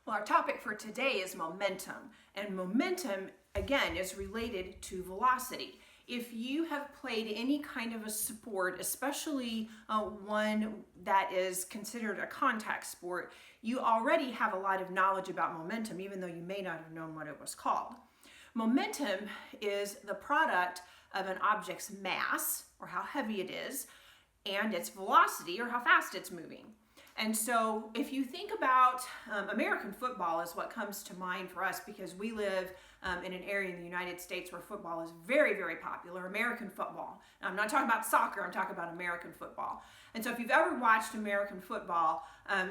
Well, our topic for today is momentum, and momentum, again, is related to velocity. If you have played any kind of a sport, especially one that is considered a contact sport, you already have a lot of knowledge about momentum, even though you may not have known what it was called. Momentum is the product of an object's mass, or how heavy it is, and its velocity, or how fast it's moving. And so if you think about American football is what comes to mind for us, because we live in an area in the United States where football is very, very popular, American football. Now, I'm not talking about soccer, I'm talking about American football. And so if you've ever watched American football,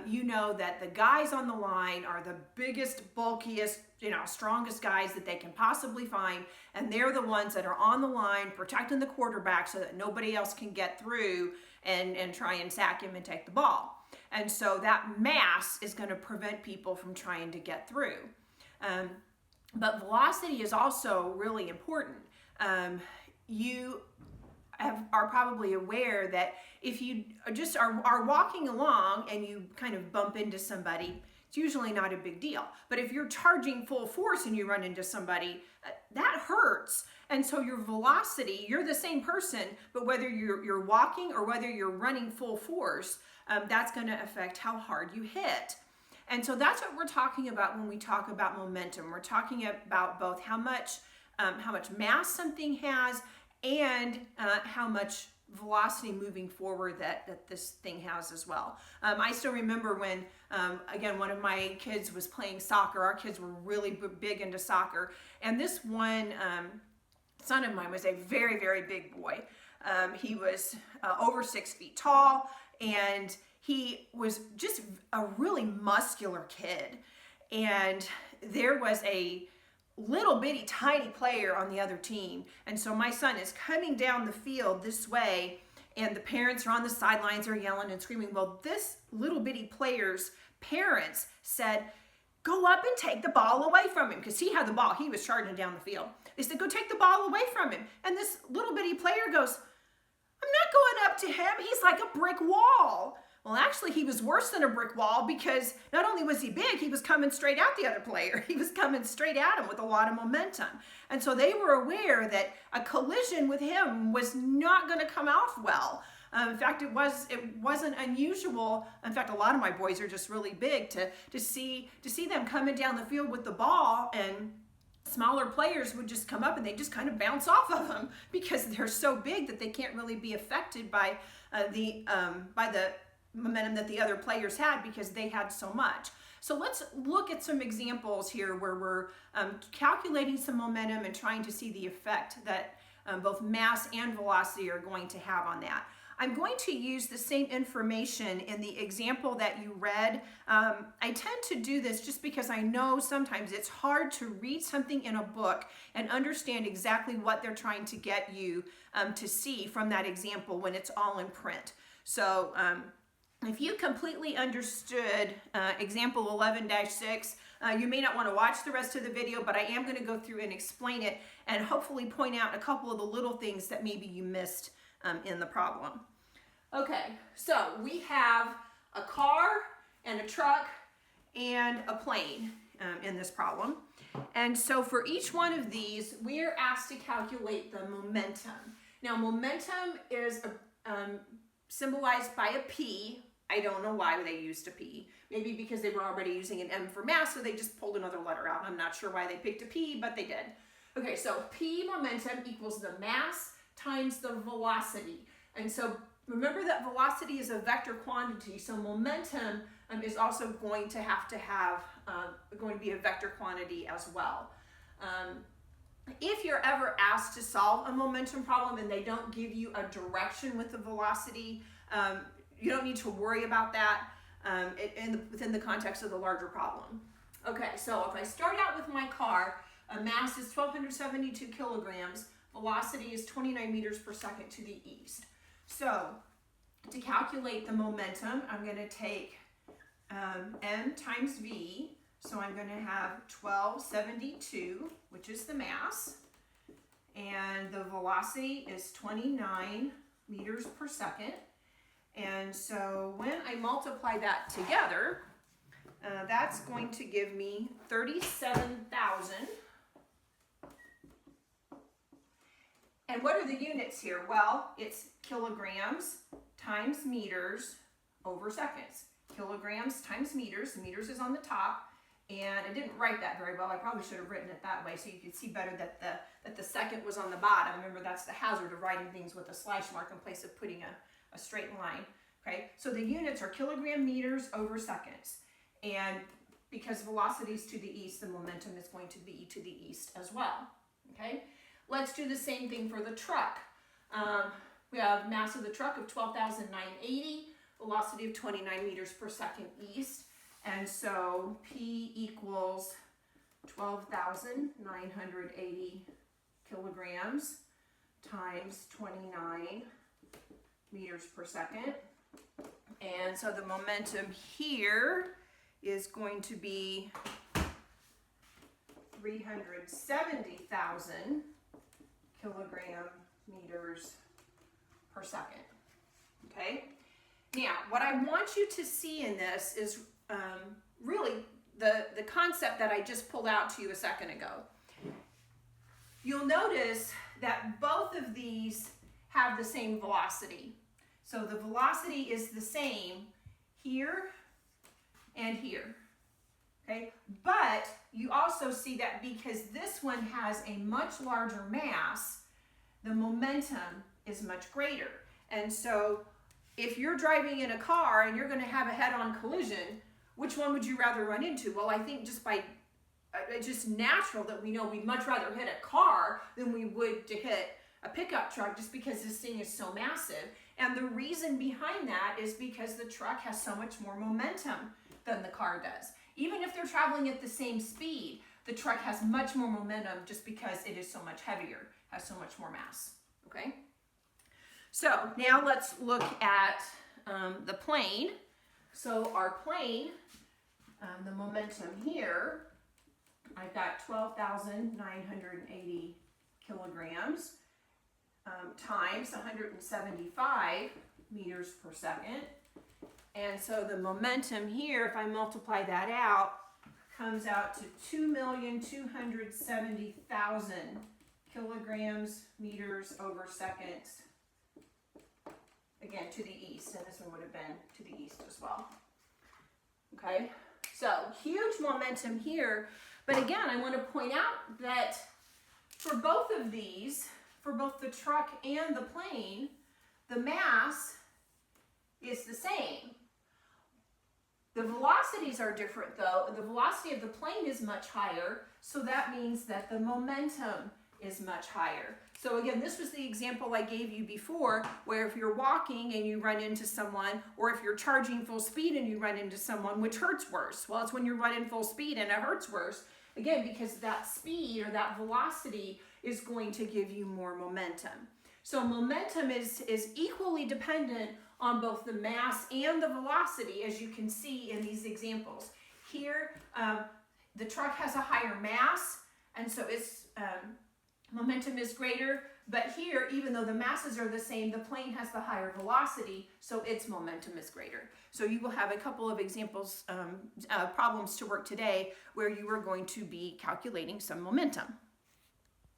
you know that the guys on the line are the biggest, bulkiest, strongest guys that they can possibly find. And they're the ones that are on the line protecting the quarterback so that nobody else can get through and try and sack him and take the ball. And so that mass is going to prevent people from trying to get through. But velocity is also really important. You are probably aware that if you just are walking along and you kind of bump into somebody, it's usually not a big deal. But if you're charging full force and you run into somebody, that hurts. And so your velocity, you're the same person, but whether you're walking or whether you're running full force, that's going to affect how hard you hit. And so that's what we're talking about when we talk about momentum. We're talking about both how much mass something has and how much velocity moving forward that this thing has as well. I still remember when, again, one of my kids was playing soccer. Our kids were really big into soccer. And this one son of mine was a very, very big boy. He was over 6 feet tall, and he was just a really muscular kid. And there was a little bitty tiny player on the other team. And so my son is coming down the field this way, and the parents are on the sidelines, are yelling and screaming. Well, this little bitty player's parents said, go up and take the ball away from him, because he had the ball. He was charging down the field. They said, go take the ball away from him. And this little bitty player goes, I'm not going up to him. He's like a brick wall. Well, actually, he was worse than a brick wall, because not only was he big, he was coming straight at the other player. He was coming straight at him with a lot of momentum. And so they were aware that a collision with him was not going to come off well. In fact, it wasn't unusual. In fact, a lot of my boys are just really big to see them coming down the field with the ball, and smaller players would just come up and they just kind of bounce off of them because they're so big that they can't really be affected by the momentum that the other players had, because they had so much. So let's look at some examples here where we're calculating some momentum and trying to see the effect that both mass and velocity are going to have on that. I'm going to use the same information in the example that you read. I tend to do this just because I know sometimes it's hard to read something in a book and understand exactly what they're trying to get you to see from that example when it's all in print. So if you completely understood example 11-6, you may not want to watch the rest of the video, but I am going to go through and explain it and hopefully point out a couple of the little things that maybe you missed in the problem. Okay, so we have a car and a truck and a plane in this problem. And so for each one of these, we are asked to calculate the momentum. Now, momentum is symbolized by a P. I don't know why they used a P. Maybe because they were already using an M for mass, so they just pulled another letter out. I'm not sure why they picked a P, but they did. Okay, so P momentum equals the mass times the velocity. And so remember that velocity is a vector quantity, so momentum is also going to be a vector quantity as well. If you're ever asked to solve a momentum problem and they don't give you a direction with the velocity, you don't need to worry about that within the context of the larger problem. Okay, so if I start out with my car, mass is 1,272 kilograms, velocity is 29 meters per second to the east. So to calculate the momentum, I'm going to take m times v. So I'm going to have 1272, which is the mass, and the velocity is 29 meters per second. And so when I multiply that together, That's going to give me 37,000. And what are the units here? Well, it's kilograms times meters over seconds. Kilograms times meters. Meters is on the top. And I didn't write that very well. I probably should have written it that way so you could see better that the second was on the bottom. Remember, that's the hazard of writing things with a slash mark in place of putting a straight line. Okay, so the units are kilogram meters over seconds. And because velocity is to the east, the momentum is going to be to the east as well. Okay, let's do the same thing for the truck. We have mass of the truck of 12,980, velocity of 29 meters per second east. And so P equals 12,980 kilograms times 29 meters per second. And so the momentum here is going to be 370,000 kilogram meters per second. Okay? Now, what I want you to see in this is really the concept that I just pulled out to you a second ago. You'll notice that both of these have the same velocity. So the velocity is the same here and here. Okay, but you also see that because this one has a much larger mass, the momentum is much greater. And so if you're driving in a car and you're going to have a head-on collision, which one would you rather run into? Well, I think just by it's just natural that we know we'd much rather hit a car than we would to hit a pickup truck, just because this thing is so massive. And the reason behind that is because the truck has so much more momentum than the car does. Even if they're traveling at the same speed, the truck has much more momentum just because it is so much heavier, has so much more mass. Okay? So now let's look at the plane. So our plane, the momentum here, I've got 12,980 kilograms times 175 meters per second. And so the momentum here, if I multiply that out, comes out to 2,270,000 kilograms meters over seconds. Again, to the east, and this one would have been to the east as well. Okay, so huge momentum here. But again, I want to point out that for both of these, for both the truck and the plane, the mass is the same. The velocities are different though. The velocity of the plane is much higher, so that means that the momentum is much higher. So again, this was the example I gave you before, where if you're walking and you run into someone, or if you're charging full speed and you run into someone, which hurts worse? Well, it's when you're running full speed and it hurts worse. Again, because that speed or that velocity is going to give you more momentum. So momentum is equally dependent on both the mass and the velocity, as you can see in these examples. Here, the truck has a higher mass, and so its momentum is greater, but here, even though the masses are the same, the plane has the higher velocity, so its momentum is greater. So you will have a couple of examples, problems to work today where you are going to be calculating some momentum.